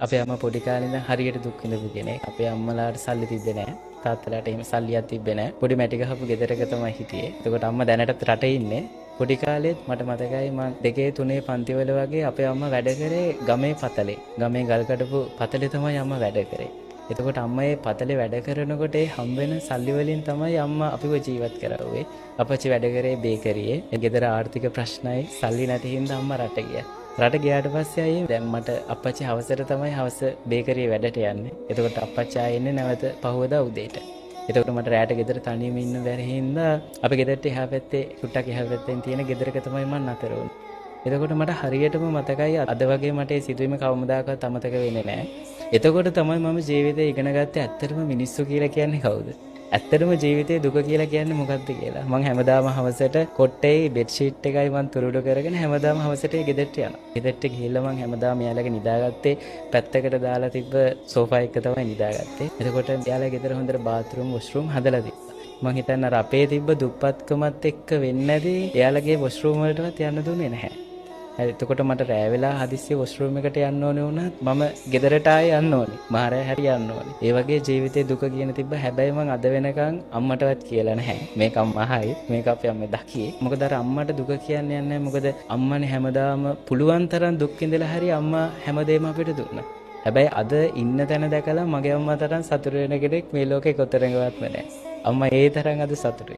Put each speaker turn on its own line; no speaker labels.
අපේ අම්මා පොඩි කාලේ ඉඳන් හරියට දුක් විඳපු කෙනෙක්. අපේ අම්මලාට සල්ලි තිබ්බේ නැහැ. තාත්තලාට එහෙම සල්ලියක් තිබ්බේ නැහැ. පොඩි මැටි ගහපු ගෙදරක තමයි හිටියේ. එතකොට අම්මා දැනටත් රටේ ඉන්නේ. පොඩි කාලෙත් මට මතකයි මම 2 3 පන්තිවල වගේ අපේ අම්මා වැඩ කරේ ගමේ පතලේ. ගමේ ගල් කඩපු පතලේ තමයි අම්මා වැඩ කරේ. එතකොට අම්මා ඒ පතලේ වැඩ කරනකොට ඒ හම්බෙන සල්ලි වලින් තමයි අම්මා අපිව ජීවත් කරවුවේ. අපච්චි වැඩ කරේ බේකරියේ. ඒ ගෙදර ආර්ථික ප්‍රශ්නයි සල්ලි නැති හින්දා අම්මා රට ගියා. රට ගියාට පස්සේ ආයේ දැන් මට අපච්චි හවසට තමයි හවස බේකරියේ වැඩට යන්නේ. එතකොට අපච්චි ආයේ එන්නේ නැවත පහුවදා උදේට. එතකොට මට රැට ගෙදර තනියම ඉන්න බැරි හින්දා අපේ ගෙදරට එහා පැත්තේ කුට්ටක් එහා පැත්තෙන් තියෙන ගෙදරක තමයි මම නතර වුනේ. එතකොට මට හරියටම මතකයි අද වගේ මට ඒ සිදුවීම කවමදාකවත් අමතක වෙන්නේ නැහැ. එතකොට තමයි මම ජීවිතේ ඉගෙන ගත්තේ ඇත්තටම මිනිස්සු කියලා කියන්නේ කවුද? ඇත්තටම ජීවිතේ දුක කියලා කියන්නේ මොකක්ද කියලා. මම හැමදාම හවසට කොට්ටේ බෙඩ් ෂීට් එකයි මම තුරුඩු කරගෙන හැමදාම හවසට ගෙදරට යනවා. ගෙදරට ගිහිල්ලා මම හැමදාම යාළගේ නිදාගත්තේ පැත්තකට දාලා තිබ්බ සෝෆා එක තමයි නිදාගත්තේ. එතකොට යාළගේ ගෙදර හොඳට බාත්රූම් වොෂ්රූම් හදලා තිබ්බා. මං හිතන්නේ අර අපේ තිබ්බ දුප්පත්කමත් එක්ක වෙන්නේ නැති එයාලගේ වොෂ්රූම් වලටවත් යන්න දුන්නේ නැහැ. හරි එතකොට මට රෑ වෙලා හදිස්සියේ වොෂ්රූම් එකට යන්න ඕනේ වුණත් මම ගෙදරට ආයේ යන්න ඕනේ. මාරෑ හැරි යන්න ඕනේ. ඒ වගේ ජීවිතේ දුක කියන තිබ්බ හැබැයි මං අද වෙනකන් අම්මටවත් කියලා නැහැ. මේක අම්මහයි මේක අපේ අම්මේ දකියේ. මොකද අර අම්මට දුක කියන්නේ නැහැ. මොකද අම්මනේ හැමදාම පුළුවන් තරම් දුක් විඳලා හරි අම්මා හැමදේම අපිට දුන්නා. හැබැයි අද ඉන්න තැන දැකලා මගේ අම්මා තරම් සතුටු වෙන කෙනෙක් මේ ලෝකේ කොතරම්වත් නැහැ. අම්මා ඒ තරම් අද සතුටුයි.